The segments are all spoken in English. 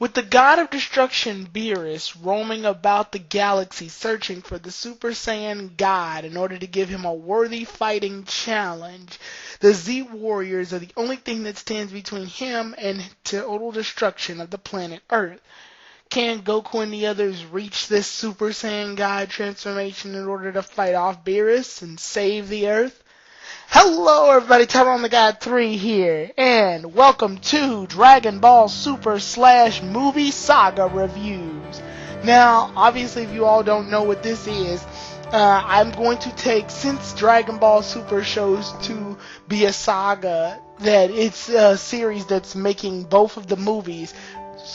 With the god of destruction Beerus roaming about the galaxy searching for the Super Saiyan God in order to give him a worthy fighting challenge, the Z Warriors are the only thing that stands between him and total destruction of the planet Earth. Can Goku and the others reach this Super Saiyan God transformation in order to fight off Beerus and save the Earth? Hello everybody, Tyrone the God 3 here, and welcome to Dragon Ball Super / Movie Saga Reviews. Now, obviously if you all don't know what this is, I'm going to take, since Dragon Ball Super shows to be a saga, that it's a series that's making both of the movies,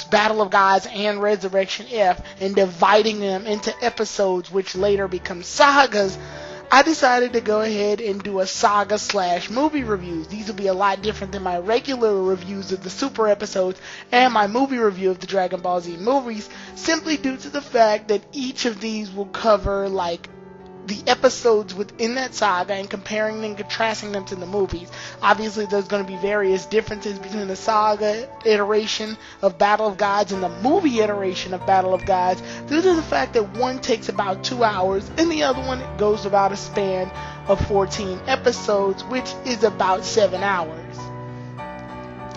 Battle of Gods and Resurrection F, and dividing them into episodes which later become sagas. I decided to go ahead and do a saga / movie reviews. These will be a lot different than my regular reviews of the Super episodes and my movie review of the Dragon Ball Z movies, simply due to the fact that each of these will cover like the episodes within that saga and comparing them, contrasting them to the movies. Obviously there's going to be various differences between the saga iteration of Battle of Gods and the movie iteration of Battle of Gods, due to the fact that one takes about 2 hours and the other one goes about a span of 14 episodes, which is about 7 hours.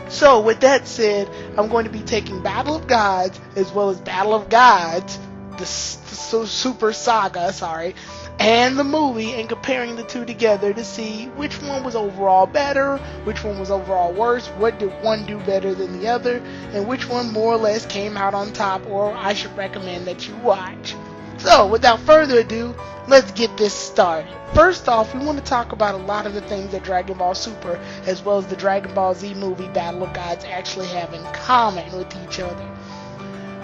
So with that said, I'm going to be taking Battle of Gods as well as Battle of Gods, the Super Saga, and the movie, and comparing the two together to see which one was overall better, which one was overall worse, what did one do better than the other, and which one more or less came out on top, or I should recommend that you watch. So, without further ado, let's get this started. First off, we want to talk about a lot of the things that Dragon Ball Super, as well as the Dragon Ball Z movie Battle of Gods, actually have in common with each other,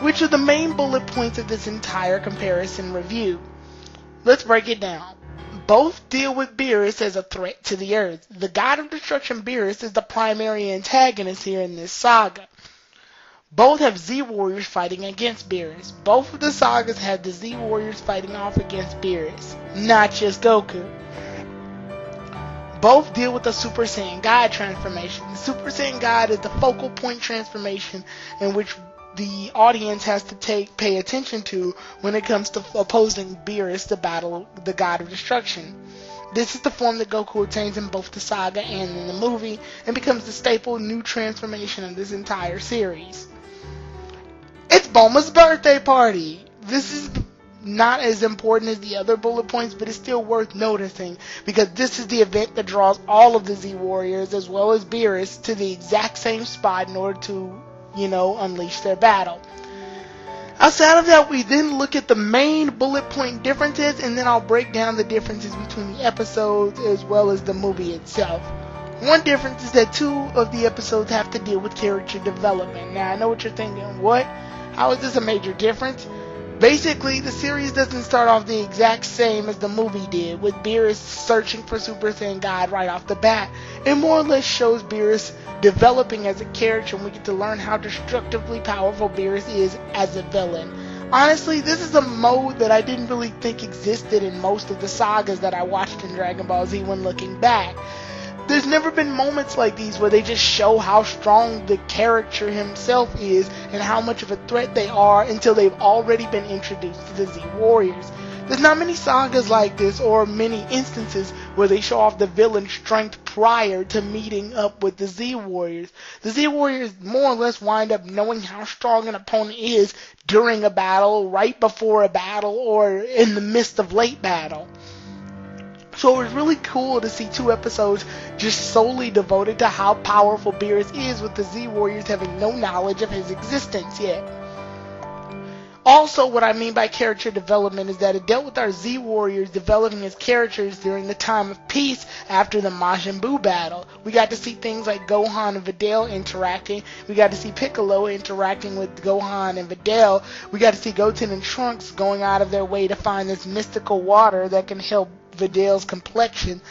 which are the main bullet points of this entire comparison review. Let's break it down. Both deal with Beerus as a threat to the Earth. The God of Destruction Beerus is the primary antagonist here in this saga. Both have Z Warriors fighting against Beerus. Both of the sagas have the Z Warriors fighting off against Beerus, not just Goku. Both deal with the Super Saiyan God transformation. The Super Saiyan God is the focal point transformation in which the audience has to pay attention to when it comes to opposing Beerus, the God of Destruction. This is the form that Goku attains in both the saga and in the movie, and becomes the staple new transformation of this entire series. It's Bulma's birthday party! This is not as important as the other bullet points, but it's still worth noticing, because this is the event that draws all of the Z Warriors, as well as Beerus, to the exact same spot in order to unleash their battle. Outside of that, we then look at the main bullet point differences, and then I'll break down the differences between the episodes as well as the movie itself. One difference is that 2 of the episodes have to deal with character development. Now, I know what you're thinking, what? How is this a major difference? Basically, the series doesn't start off the exact same as the movie did, with Beerus searching for Super Saiyan God right off the bat. It more or less shows Beerus developing as a character, and we get to learn how destructively powerful Beerus is as a villain. Honestly, this is a mode that I didn't really think existed in most of the sagas that I watched in Dragon Ball Z when looking back. There's never been moments like these where they just show how strong the character himself is and how much of a threat they are until they've already been introduced to the Z Warriors. There's not many sagas like this, or many instances where they show off the villain's strength prior to meeting up with the Z Warriors. The Z Warriors more or less wind up knowing how strong an opponent is during a battle, right before a battle, or in the midst of late battle. So it was really cool to see 2 episodes just solely devoted to how powerful Beerus is, with the Z Warriors having no knowledge of his existence yet. Also, what I mean by character development is that it dealt with our Z Warriors developing as characters during the time of peace after the Majin Buu battle. We got to see things like Gohan and Videl interacting. We got to see Piccolo interacting with Gohan and Videl. We got to see Goten and Trunks going out of their way to find this mystical water that can help Videl's complexion.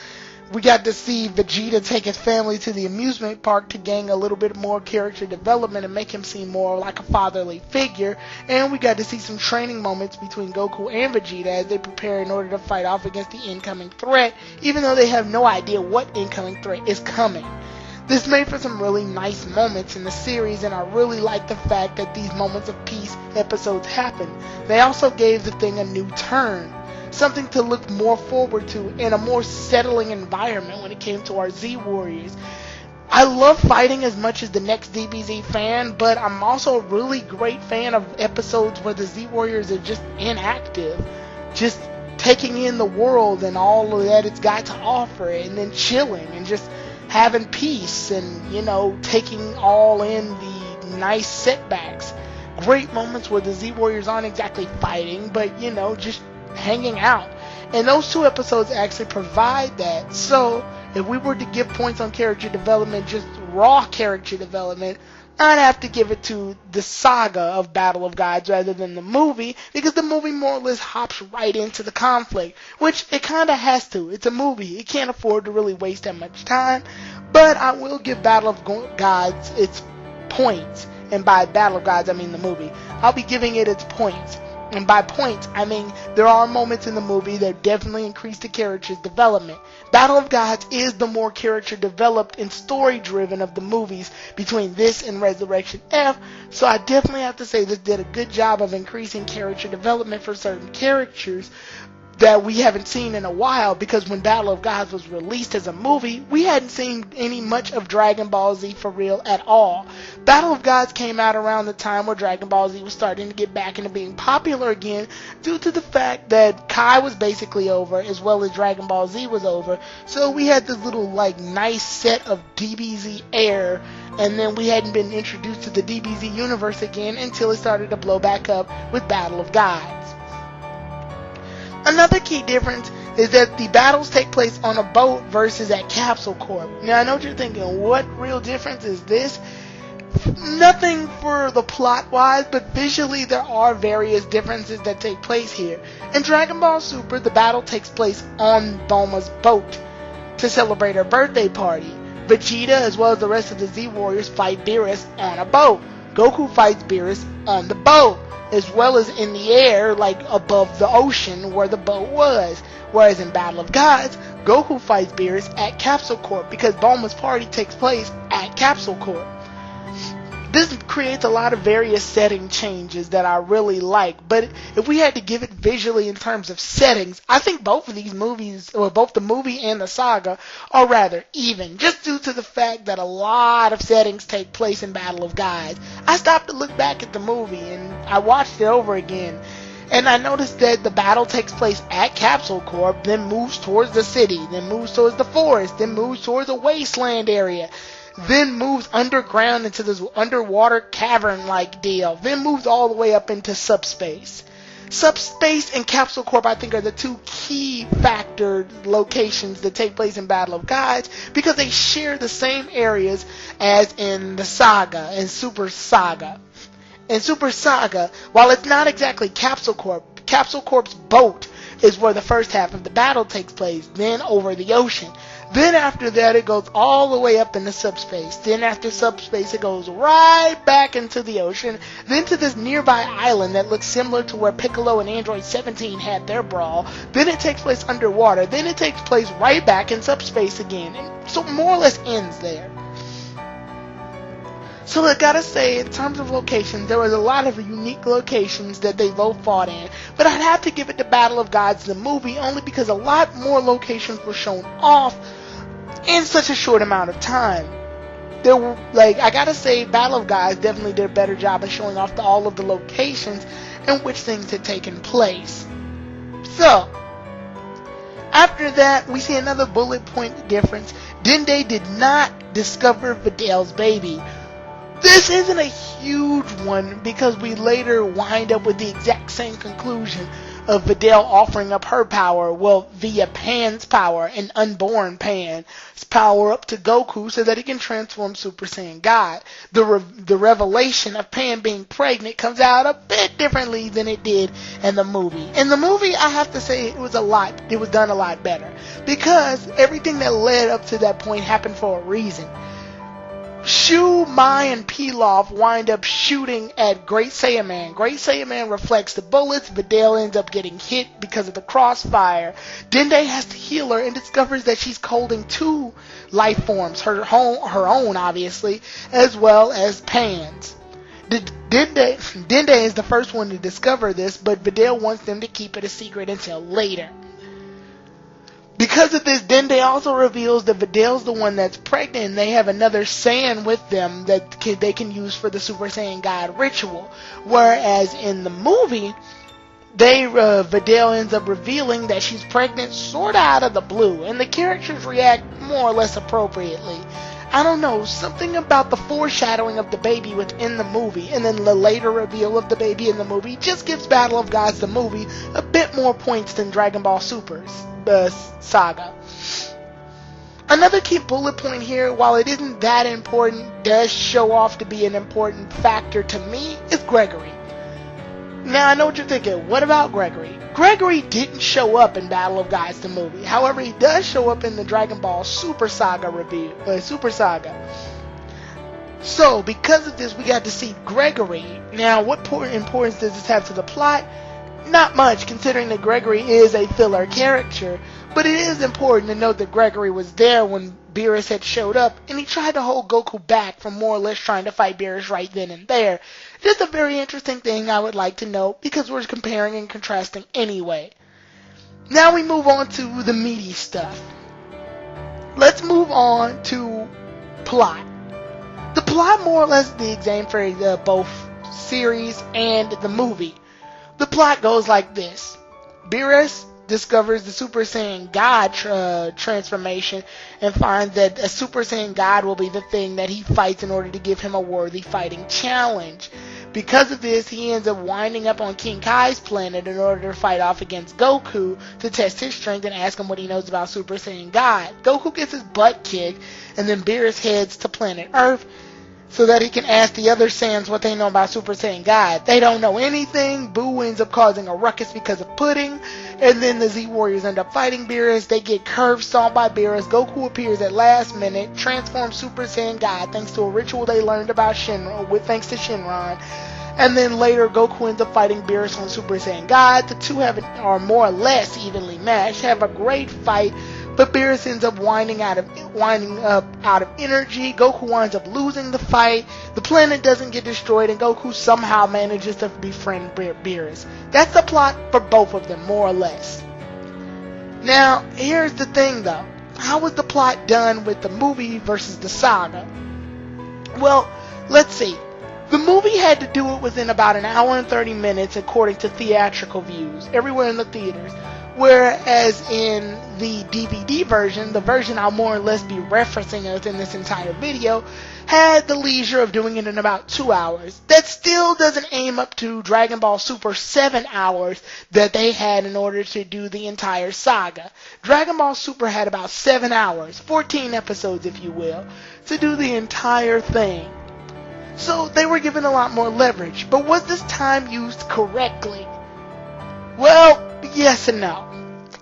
We got to see Vegeta take his family to the amusement park to gain a little bit more character development and make him seem more like a fatherly figure. And we got to see some training moments between Goku and Vegeta as they prepare in order to fight off against the incoming threat, even though they have no idea what incoming threat is coming. This made for some really nice moments in the series, and I really like the fact that these moments of peace episodes happen. They also gave the thing a new turn, something to look more forward to in a more settling environment when it came to our Z Warriors. I love fighting as much as the next DBZ fan, but I'm also a really great fan of episodes where the Z Warriors are just inactive, just taking in the world and all that it's got to offer, and then chilling and just having peace and, taking all in the nice setbacks. Great moments where the Z Warriors aren't exactly fighting, but, just hanging out. And those two episodes actually provide that. So, if we were to give points on character development, just raw character development, I'd have to give it to the Saga of Battle of Gods rather than the movie, because the movie more or less hops right into the conflict, which it kind of has to. It's a movie. It can't afford to really waste that much time, but I will give Battle of Gods its points, and by Battle of Gods I mean the movie. I'll be giving it its points. And by points, I mean there are moments in the movie that definitely increase the character's development. Battle of Gods is the more character developed and story driven of the movies between this and Resurrection F, so I definitely have to say this did a good job of increasing character development for certain characters that we haven't seen in a while, because when Battle of Gods was released as a movie, we hadn't seen any much of Dragon Ball Z for real at all. Battle of Gods came out around the time where Dragon Ball Z was starting to get back into being popular again, due to the fact that Kai was basically over, as well as Dragon Ball Z was over, so we had this little nice set of DBZ air, and then we hadn't been introduced to the DBZ universe again until it started to blow back up with Battle of Gods. Another key difference is that the battles take place on a boat versus at Capsule Corp. Now I know what you're thinking, what real difference is this? Nothing for the plot wise, but visually there are various differences that take place here. In Dragon Ball Super, the battle takes place on Bulma's boat to celebrate her birthday party. Vegeta, as well as the rest of the Z Warriors, fight Beerus on a boat. Goku fights Beerus on the boat, as well as in the air, above the ocean where the boat was. Whereas in Battle of Gods, Goku fights Beerus at Capsule Corp, because Bulma's party takes place at Capsule Corp. This creates a lot of various setting changes that I really like, but if we had to give it visually in terms of settings, I think both of these movies, or both the movie and the saga, are rather even, just due to the fact that a lot of settings take place in Battle of Gods. I stopped to look back at the movie, and I watched it over again, and I noticed that the battle takes place at Capsule Corp, then moves towards the city, then moves towards the forest, then moves towards a wasteland area, then moves underground into this underwater cavern-like deal, then moves all the way up into subspace. Subspace and Capsule Corp, I think, are the two key factor locations that take place in Battle of Gods, because they share the same areas as in the Saga and Super Saga. In Super Saga, while it's not exactly Capsule Corp's boat is where the first half of the battle takes place, then over the ocean. Then after that, it goes all the way up into subspace. Then after subspace, it goes right back into the ocean. Then to this nearby island that looks similar to where Piccolo and Android 17 had their brawl. Then it takes place underwater. Then it takes place right back in subspace again. And so more or less ends there. So I gotta say, in terms of locations, there was a lot of unique locations that they both fought in. But I'd have to give it to Battle of Gods, the movie, only because a lot more locations were shown off in such a short amount of time. There were, I gotta say, Battle of Gods definitely did a better job of showing off all of the locations in which things had taken place. So, after that, we see another bullet point difference. Dende did not discover Videl's baby. This isn't a huge one, because we later wind up with the exact same conclusion of Videl offering up her power, via Pan's power, and unborn Pan's power up to Goku so that he can transform Super Saiyan God. The revelation of Pan being pregnant comes out a bit differently than it did in the movie. In the movie, I have to say it was done a lot better, because everything that led up to that point happened for a reason. Shu, Mai, and Pilaf wind up shooting at Great Saiyaman. Great Saiyaman reflects the bullets. Videl ends up getting hit because of the crossfire. Dende has to heal her and discovers that she's holding two life forms, her own obviously, as well as Pan's. Dende is the first one to discover this, but Videl wants them to keep it a secret until later. Because of this, Dende also reveals that Videl's the one that's pregnant, and they have another Saiyan with them that they can use for the Super Saiyan God ritual. Whereas in the movie, Videl ends up revealing that she's pregnant sorta out of the blue, and the characters react more or less appropriately. I don't know, something about the foreshadowing of the baby within the movie, and then the later reveal of the baby in the movie just gives Battle of Gods the movie a bit more points than Dragon Ball Super's Saga. Another key bullet point here, while it isn't that important, does show off to be an important factor to me, is Gregory. Now, I know what you're thinking. What about Gregory? Gregory didn't show up in Battle of Gods the movie. However, he does show up in the Dragon Ball Super Saga Super Saga. So, because of this, we got to see Gregory. Now, what importance does this have to the plot? Not much, considering that Gregory is a filler character, but it is important to note that Gregory was there when Beerus had showed up, and he tried to hold Goku back from more or less trying to fight Beerus right then and there. Just a very interesting thing I would like to note, because we're comparing and contrasting anyway. Now we move on to the meaty stuff. Let's move on to plot. The plot more or less is the exam for both series and the movie. The plot goes like this. Beerus discovers the Super Saiyan God transformation and finds that a Super Saiyan God will be the thing that he fights in order to give him a worthy fighting challenge. Because of this, he ends up winding up on King Kai's planet in order to fight off against Goku to test his strength and ask him what he knows about Super Saiyan God. Goku gets his butt kicked, and then Beerus heads to planet Earth so that he can ask the other Saiyans what they know about Super Saiyan God. They don't know anything. Boo ends up causing a ruckus because of Pudding, and then the Z Warriors end up fighting Beerus. They get curve stomped by Beerus. Goku appears at last minute, transforms Super Saiyan God thanks to a ritual they learned about thanks to Shenron. And then later, Goku ends up fighting Beerus on Super Saiyan God. The two are more or less evenly matched, have a great fight, but Beerus ends up winding up out of energy. Goku winds up losing the fight. The planet doesn't get destroyed, and Goku somehow manages to befriend Beerus. That's the plot for both of them, more or less. Now, here's the thing though. How was the plot done with the movie versus the saga? Well, let's see. The movie had to do it within about an hour and 30 minutes according to theatrical views, everywhere in the theaters. Whereas in the DVD version, the version I'll more or less be referencing within this entire video, had the leisure of doing it in about 2 hours. That still doesn't aim up to Dragon Ball Super 7 hours that they had in order to do the entire saga. Dragon Ball Super had about 7 hours, 14 episodes if you will, to do the entire thing. So they were given a lot more leverage. But was this time used correctly? Well, yes and no.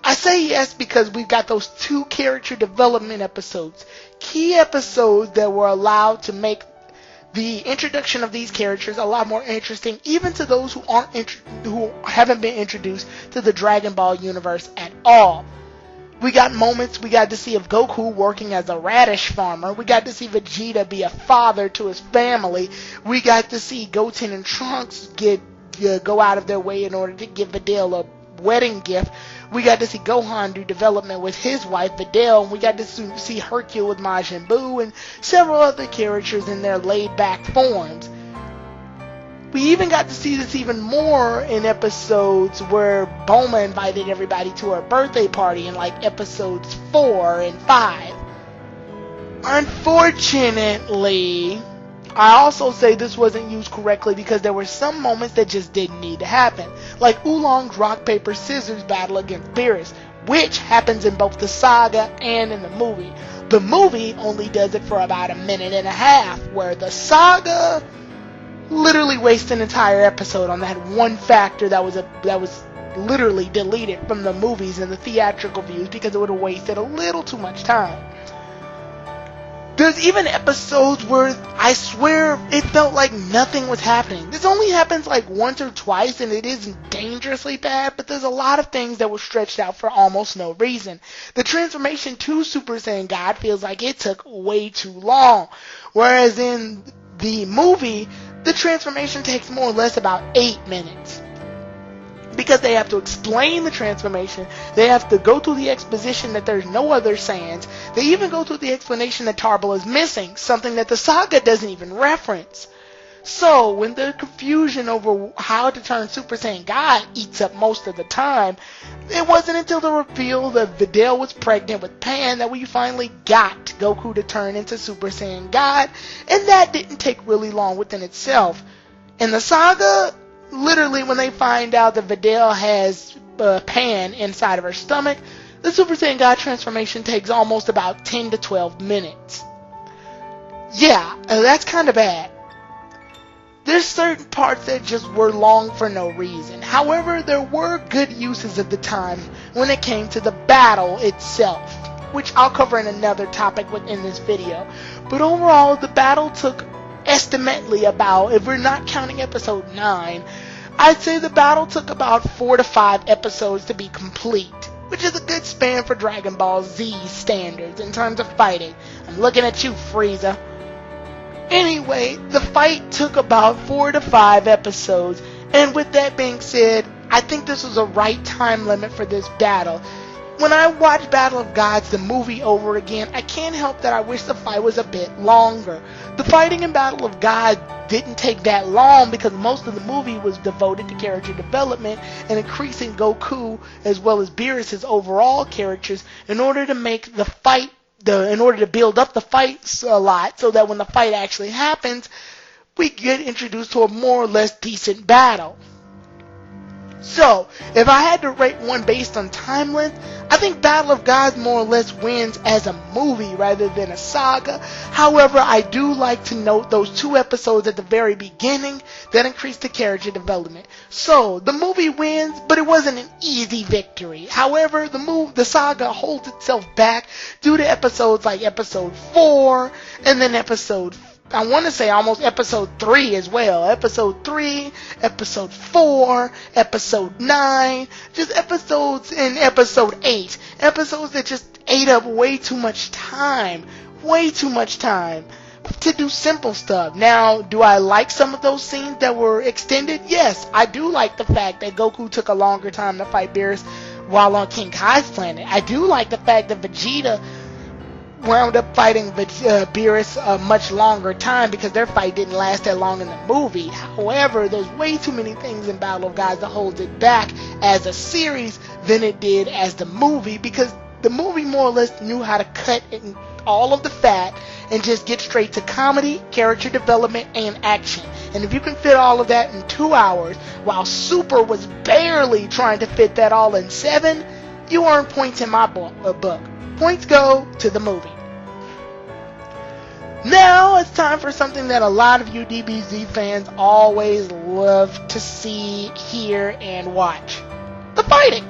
I say yes because we've got those 2 character development episodes. Key episodes that were allowed to make the introduction of these characters a lot more interesting, even to those who haven't been introduced to the Dragon Ball universe at all. We got moments we got to see of Goku working as a radish farmer. We got to see Vegeta be a father to his family. We got to see Goten and Trunks go out of their way in order to give Videl a wedding gift. We got to see Gohan do development with his wife Videl, and we got to see Hercule with Majin Buu and several other characters in their laid-back forms. We even got to see this even more in episodes where Bulma invited everybody to her birthday party in like episodes 4 and 5. Unfortunately, I also say this wasn't used correctly because there were some moments that just didn't need to happen. Like Oolong's rock, paper, scissors battle against Beerus, which happens in both the saga and in the movie. The movie only does it for about a minute and a half, where the saga literally wastes an entire episode on that one factor that was literally deleted from the movies and the theatrical views because it would have wasted a little too much time. There's even episodes where I swear it felt like nothing was happening. This only happens like once or twice, and it isn't dangerously bad, but there's a lot of things that were stretched out for almost no reason. The transformation to Super Saiyan God feels like it took way too long, whereas in the movie, the transformation takes more or less about 8 minutes. Because they have to explain the transformation, they have to go through the exposition that there's no other Saiyans, they even go through the explanation that Tarbell is missing, something that the saga doesn't even reference. So, when the confusion over how to turn Super Saiyan God eats up most of the time, it wasn't until the reveal that Videl was pregnant with Pan that we finally got Goku to turn into Super Saiyan God, and that didn't take really long within itself. In the saga, literally, when they find out that Videl has Pan inside of her stomach, the Super Saiyan God transformation takes almost about 10 to 12 minutes. Yeah, that's kind of bad. There's certain parts that just were long for no reason. However, there were good uses of the time when it came to the battle itself, which I'll cover in another topic within this video. But overall, the battle took estimately about, if we're not counting episode 9, I'd say the battle took about 4 to 5 episodes to be complete, which is a good span for Dragon Ball Z standards in terms of fighting. I'm looking at you, Frieza. Anyway, the fight took about 4 to 5 episodes, and with that being said, I think this was a right time limit for this battle. When I watch Battle of Gods, the movie, over again, I can't help that I wish the fight was a bit longer. The fighting in Battle of Gods didn't take that long because most of the movie was devoted to character development and increasing Goku as well as Beerus' overall characters in order to make the fight, in order to build up the fights a lot so that when the fight actually happens, we get introduced to a more or less decent battle. So, if I had to rate one based on time length, I think Battle of Gods more or less wins as a movie rather than a saga. However, I do like to note those 2 episodes at the very beginning that increased the character development. So, the movie wins, but it wasn't an easy victory. However, the saga holds itself back due to episodes like episode 4 and then I want to say almost episode 3 as well. Episode 3, episode 4, episode 9, just episodes in episode 8. Episodes that just ate up way too much time. Way too much time to do simple stuff. Now, do I like some of those scenes that were extended? Yes, I do like the fact that Goku took a longer time to fight Beerus while on King Kai's planet. I do like the fact that Vegeta wound up fighting Beerus a much longer time because their fight didn't last that long in the movie. However, there's way too many things in Battle of Gods that holds it back as a series than it did as the movie, because the movie more or less knew how to cut in all of the fat and just get straight to comedy, character development, and action. And if you can fit all of that in 2 hours, while Super was barely trying to fit that all in 7, you earn points in my book. Points go to the movie. Now it's time for something that a lot of you DBZ fans always love to see, hear, and watch. The fighting.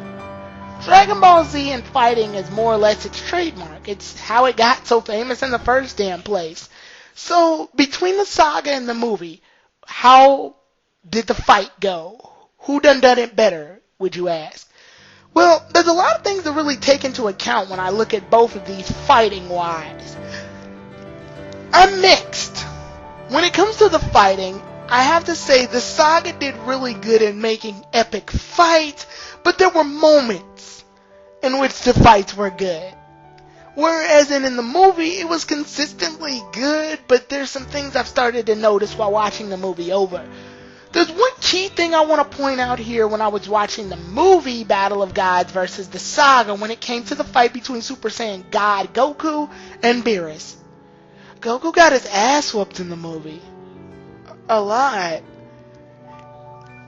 Dragon Ball Z and fighting is more or less its trademark. It's how it got so famous in the first damn place. So, between the saga and the movie, how did the fight go? Who done it better, would you ask? Well, there's a lot of things to really take into account when I look at both of these fighting-wise. I'm mixed. When it comes to the fighting, I have to say the saga did really good in making epic fights, but there were moments in which the fights were good. Whereas in the movie, it was consistently good, but there's some things I've started to notice while watching the movie over. There's one key thing I want to point out here when I was watching the movie Battle of Gods versus the saga when it came to the fight between Super Saiyan God Goku and Beerus. Goku got his ass whooped in the movie. A lot.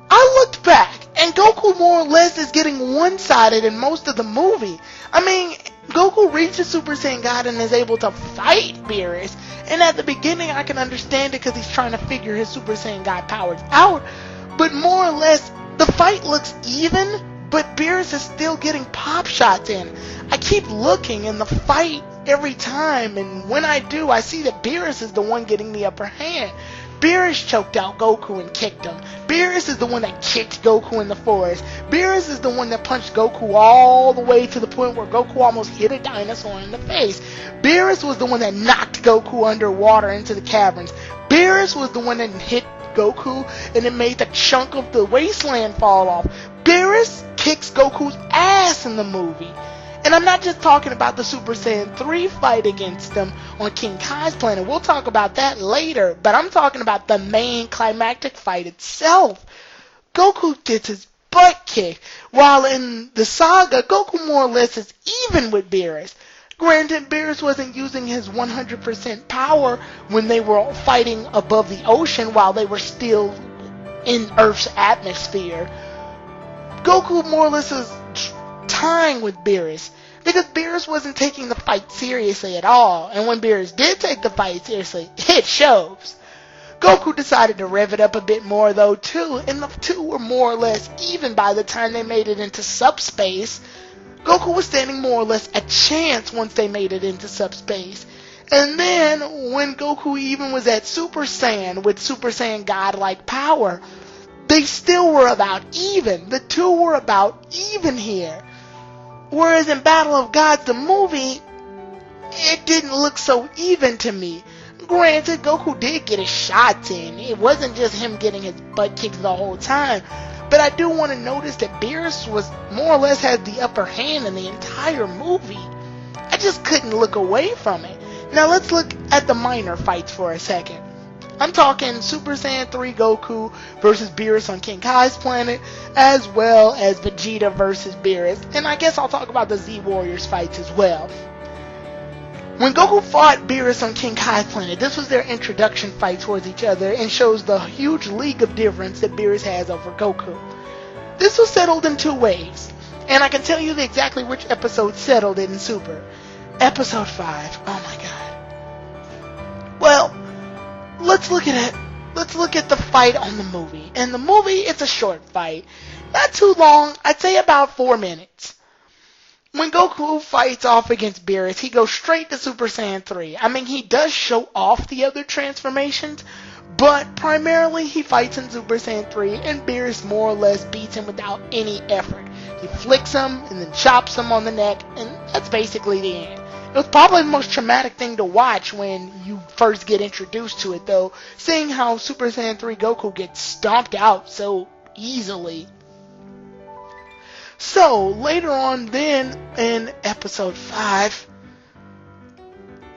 I looked back, and Goku more or less is getting one-sided in most of the movie. I mean, Goku reaches Super Saiyan God and is able to fight Beerus, and at the beginning I can understand it because he's trying to figure his Super Saiyan God powers out, but more or less, the fight looks even, but Beerus is still getting pop shots in. I keep looking, and the fight every time, and when I do, I see that Beerus is the one getting the upper hand. Beerus choked out Goku and kicked him. Beerus is the one that kicked Goku in the forest. Beerus is the one that punched Goku all the way to the point where Goku almost hit a dinosaur in the face. Beerus was the one that knocked Goku underwater into the caverns. Beerus was the one that hit Goku and it made the chunk of the wasteland fall off. Beerus kicks Goku's ass in the movie. And I'm not just talking about the Super Saiyan 3 fight against them on King Kai's planet. We'll talk about that later. But I'm talking about the main climactic fight itself. Goku gets his butt kicked. While in the Saga, Goku more or less is even with Beerus. Granted, Beerus wasn't using his 100% power when they were fighting above the ocean while they were still in Earth's atmosphere. Goku more or less is tying with Beerus because Beerus wasn't taking the fight seriously at all, and when Beerus did take the fight seriously, it shows. Goku decided to rev it up a bit more though too, and the two were more or less even by the time they made it into subspace. Goku was standing more or less a chance once they made it into subspace. And then when Goku even was at Super Saiyan with Super Saiyan godlike power, they still were about even. The two were about even here. Whereas in Battle of Gods, the movie, it didn't look so even to me. Granted, Goku did get his shots in. It wasn't just him getting his butt kicked the whole time. But I do want to notice that Beerus was more or less had the upper hand in the entire movie. I just couldn't look away from it. Now let's look at the minor fights for a second. I'm talking Super Saiyan 3 Goku versus Beerus on King Kai's planet, as well as Vegeta versus Beerus, and I guess I'll talk about the Z Warriors fights as well. When Goku fought Beerus on King Kai's planet, this was their introduction fight towards each other and shows the huge league of difference that Beerus has over Goku. This was settled in two ways, and I can tell you exactly which episode settled it in Super. Episode 5. Oh my god. Well, let's look at it. Let's look at the fight on the movie. In the movie, it's a short fight. Not too long. I'd say about 4 minutes. When Goku fights off against Beerus, he goes straight to Super Saiyan 3. I mean, he does show off the other transformations, but primarily he fights in Super Saiyan 3, and Beerus more or less beats him without any effort. He flicks him and then chops him on the neck, and that's basically the end. It was probably the most traumatic thing to watch when you first get introduced to it, though, seeing how Super Saiyan 3 Goku gets stomped out so easily. So, later on then, in episode 5,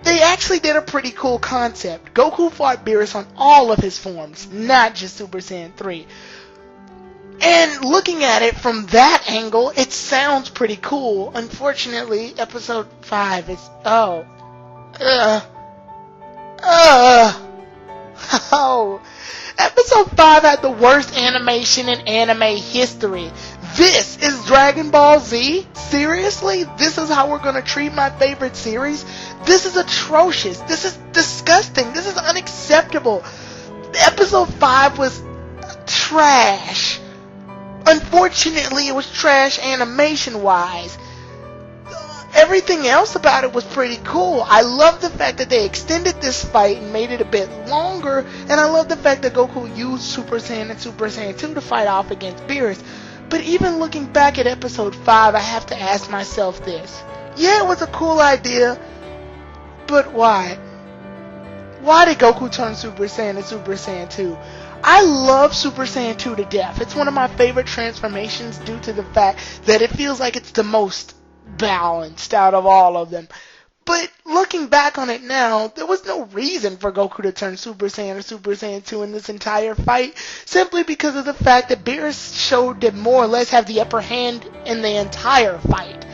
they actually did a pretty cool concept. Goku fought Beerus on all of his forms, not just Super Saiyan 3. And looking at it from that angle, it sounds pretty cool. Unfortunately, episode 5 is, oh, episode 5 had the worst animation in anime history. This is Dragon Ball Z? Seriously? This is how we're gonna treat my favorite series? This is atrocious. This is disgusting. This is unacceptable. Episode 5 was trash. Unfortunately, it was trash animation-wise. Everything else about it was pretty cool. I love the fact that they extended this fight and made it a bit longer, and I love the fact that Goku used Super Saiyan and Super Saiyan 2 to fight off against Beerus. But even looking back at episode 5, I have to ask myself this. Yeah, it was a cool idea, but why? Why did Goku turn Super Saiyan to Super Saiyan 2? I love Super Saiyan 2 to death. It's one of my favorite transformations due to the fact that it feels like it's the most balanced out of all of them. But looking back on it now, there was no reason for Goku to turn Super Saiyan to Super Saiyan 2 in this entire fight, simply because of the fact that Beerus showed to more or less have the upper hand in the entire fight.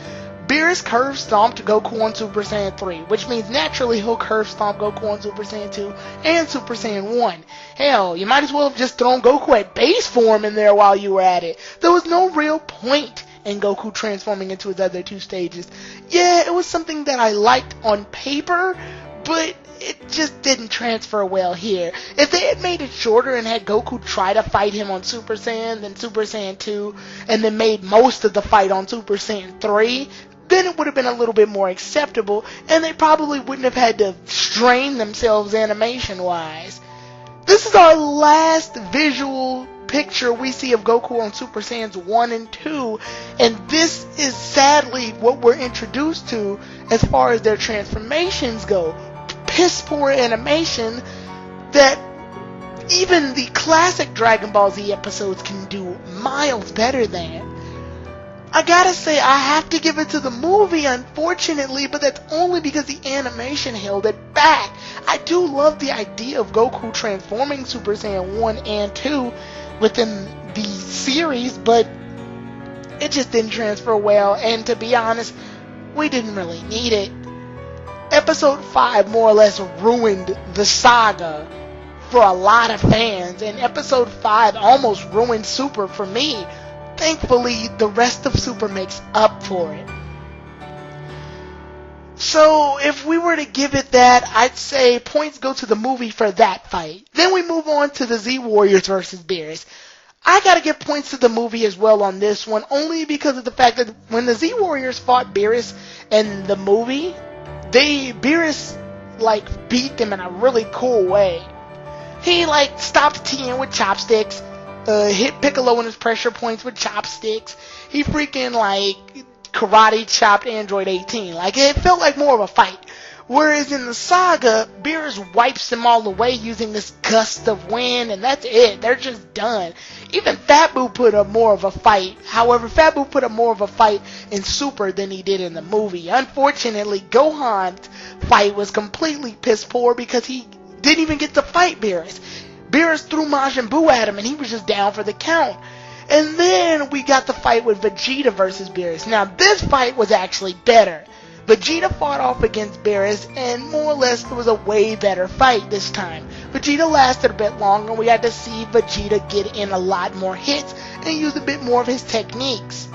Beerus curve stomped Goku on Super Saiyan 3, which means naturally he'll curve stomp Goku on Super Saiyan 2 and Super Saiyan 1. Hell, you might as well have just thrown Goku at base form in there while you were at it. There was no real point in Goku transforming into his other two stages. Yeah, it was something that I liked on paper, but it just didn't transfer well here. If they had made it shorter and had Goku try to fight him on Super Saiyan, then Super Saiyan 2, and then made most of the fight on Super Saiyan 3, then it would have been a little bit more acceptable, and they probably wouldn't have had to strain themselves animation-wise. This is our last visual picture we see of Goku on Super Saiyans 1 and 2, and this is sadly what we're introduced to as far as their transformations go. Piss poor animation that even the classic Dragon Ball Z episodes can do miles better than. I gotta say, I have to give it to the movie, unfortunately, but that's only because the animation held it back. I do love the idea of Goku transforming Super Saiyan 1 and 2 within the series, but it just didn't transfer well, and to be honest, we didn't really need it. Episode 5 more or less ruined the saga for a lot of fans, and Episode 5 almost ruined Super for me. Thankfully, the rest of Super makes up for it. So, if we were to give it that, I'd say points go to the movie for that fight. Then we move on to the Z Warriors versus Beerus. I gotta give points to the movie as well on this one, only because of the fact that when the Z Warriors fought Beerus in the movie, Beerus, beat them in a really cool way. He, stopped Tien with chopsticks, hit Piccolo in his pressure points with chopsticks. He freaking, karate chopped Android 18. It felt like more of a fight. Whereas in the saga, Beerus wipes them all away using this gust of wind, and that's it. They're just done. Even Fat Boo put up more of a fight. However, Fat Boo put up more of a fight in Super than he did in the movie. Unfortunately, Gohan's fight was completely piss poor because he didn't even get to fight Beerus. Beerus threw Majin Buu at him, and he was just down for the count. And then we got the fight with Vegeta versus Beerus. Now, this fight was actually better. Vegeta fought off against Beerus, and more or less it was a way better fight this time. Vegeta lasted a bit longer, and we got to see Vegeta get in a lot more hits and use a bit more of his techniques.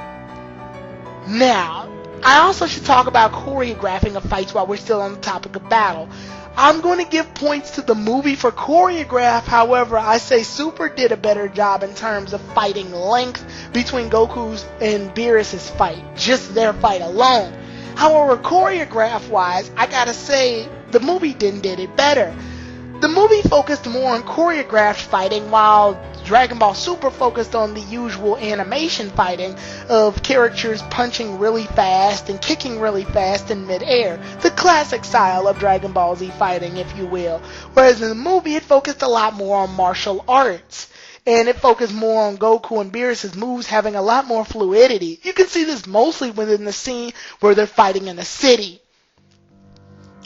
Now, I also should talk about choreographing of fights while we're still on the topic of battle. I'm going to give points to the movie for choreograph, however, I say Super did a better job in terms of fighting length between Goku's and Beerus' fight, just their fight alone. However, choreograph-wise, I gotta say, the movie did it better. The movie focused more on choreographed fighting, while Dragon Ball Super focused on the usual animation fighting of characters punching really fast and kicking really fast in mid-air. The classic style of Dragon Ball Z fighting, if you will. Whereas in the movie, it focused a lot more on martial arts. And it focused more on Goku and Beerus' moves having a lot more fluidity. You can see this mostly within the scene where they're fighting in a city.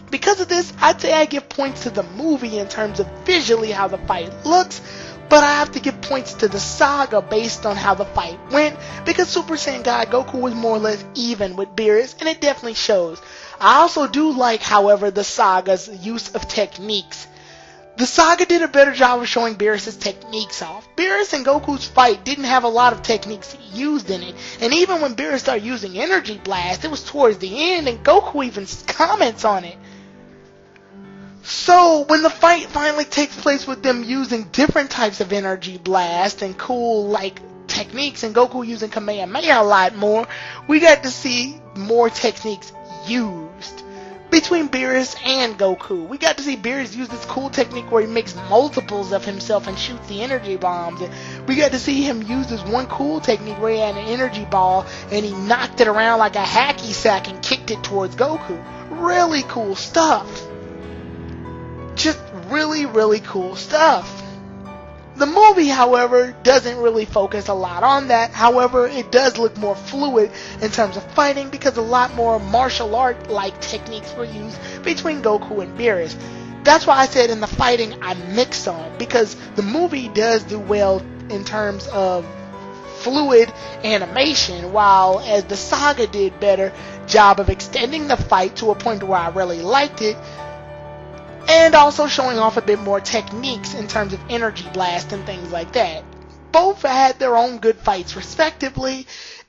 Because of this, I'd say I give points to the movie in terms of visually how the fight looks, but I have to give points to the saga based on how the fight went, because Super Saiyan God Goku was more or less even with Beerus, and it definitely shows. I also do like, however, the saga's use of techniques. The saga did a better job of showing Beerus' techniques off. Beerus and Goku's fight didn't have a lot of techniques used in it, and even when Beerus started using Energy Blast, it was towards the end, and Goku even comments on it. So, when the fight finally takes place with them using different types of Energy Blast and cool, techniques, and Goku using Kamehameha a lot more, we got to see more techniques used. Between Beerus and Goku, we got to see Beerus use this cool technique where he makes multiples of himself and shoots the energy bombs. And we got to see him use this one cool technique where he had an energy ball and he knocked it around like a hacky sack and kicked it towards Goku. Really cool stuff. Just really, really cool stuff. The movie, however, doesn't really focus a lot on that. However, it does look more fluid in terms of fighting because a lot more martial art-like techniques were used between Goku and Beerus. That's why I said in the fighting I'm mixed on, because the movie does do well in terms of fluid animation, while as the saga did better job of extending the fight to a point where I really liked it, and also showing off a bit more techniques in terms of Energy Blast and things like that. Both had their own good fights respectively,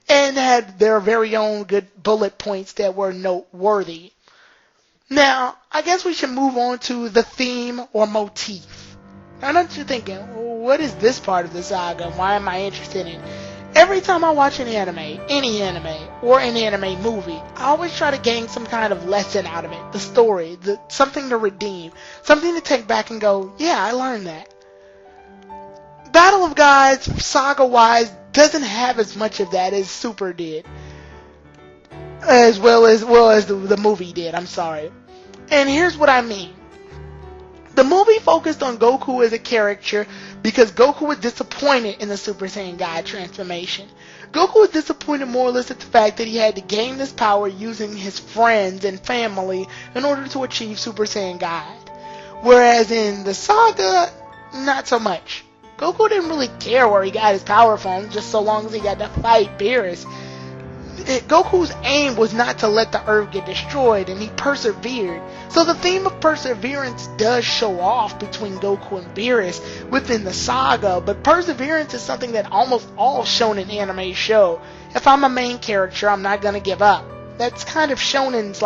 and had their very own good bullet points that were noteworthy. Now, I guess we should move on to the theme or motif. I know what you're thinking, what is this part of the saga and why am I interested in it? Every time I watch an anime, any anime, or an anime movie, I always try to gain some kind of lesson out of it. The story, something to redeem, something to take back and go, yeah, I learned that. Battle of Gods, saga-wise, doesn't have as much of that as Super did. As well as the movie did, I'm sorry. And here's what I mean. The movie focused on Goku as a character because Goku was disappointed in the Super Saiyan God transformation. Goku was disappointed more or less at the fact that he had to gain this power using his friends and family in order to achieve Super Saiyan God. Whereas in the saga, not so much. Goku didn't really care where he got his power from, just so long as he got to fight Beerus. Goku's aim was not to let the Earth get destroyed, and he persevered. So the theme of perseverance does show off between Goku and Beerus within the saga, but perseverance is something that almost all shonen anime show. If I'm a main character, I'm not gonna give up. That's kind of shonen's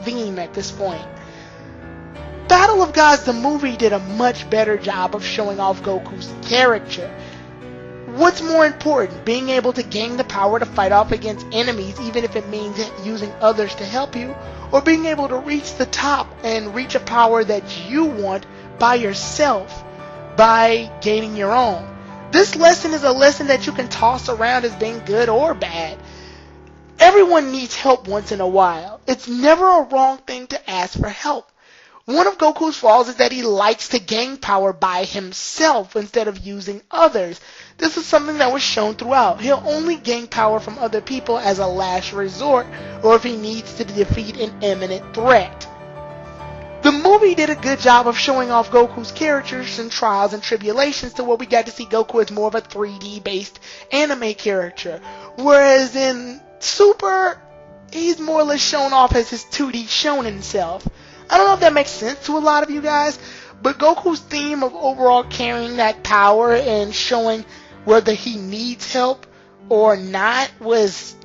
theme at this point. Battle of Gods, the movie, did a much better job of showing off Goku's character. What's more important, being able to gain the power to fight off against enemies even if it means using others to help you, or being able to reach the top and reach a power that you want by yourself by gaining your own. This lesson is a lesson that you can toss around as being good or bad. Everyone needs help once in a while. It's never a wrong thing to ask for help. One of Goku's flaws is that he likes to gain power by himself instead of using others. This is something that was shown throughout. He'll only gain power from other people as a last resort, or if he needs to defeat an imminent threat. The movie did a good job of showing off Goku's characters and trials and tribulations to where we got to see Goku as more of a 3D based anime character. Whereas in Super, he's more or less shown off as his 2D shonen self. I don't know if that makes sense to a lot of you guys, but Goku's theme of overall carrying that power and showing whether he needs help or not was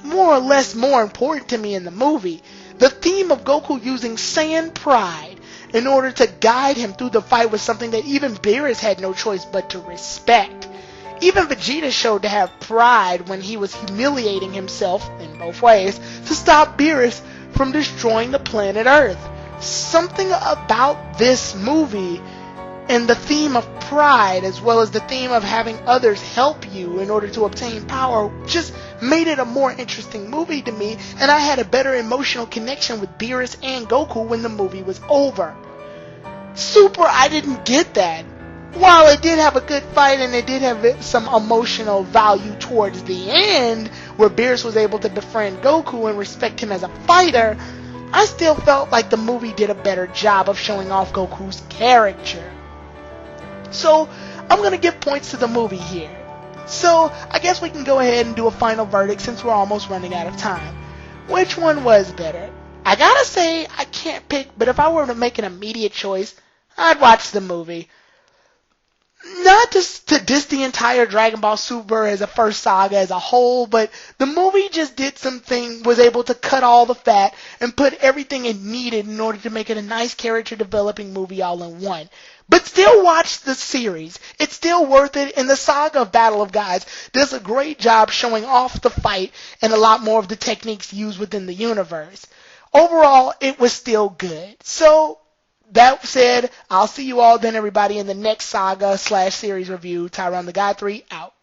more or less more important to me in the movie. The theme of Goku using Saiyan pride in order to guide him through the fight was something that even Beerus had no choice but to respect. Even Vegeta showed to have pride when he was humiliating himself, in both ways, to stop Beerus from destroying the planet Earth. Something about this movie and the theme of pride, as well as the theme of having others help you in order to obtain power, just made it a more interesting movie to me, and I had a better emotional connection with Beerus and Goku when the movie was over. Super, I didn't get that. While it did have a good fight and it did have some emotional value towards the end, where Beerus was able to befriend Goku and respect him as a fighter, I still felt like the movie did a better job of showing off Goku's character. So, I'm going to give points to the movie here. So, I guess we can go ahead and do a final verdict since we're almost running out of time. Which one was better? I gotta say, I can't pick, but if I were to make an immediate choice, I'd watch the movie. Not just to diss the entire Dragon Ball Super as a first saga as a whole, but the movie just did something, was able to cut all the fat and put everything it needed in order to make it a nice character developing movie all in one. But still watch the series. It's still worth it, and the saga of Battle of Gods does a great job showing off the fight and a lot more of the techniques used within the universe. Overall, it was still good. So, that said, I'll see you all then, everybody, in the next saga/series review. Tyrone the God 3 out.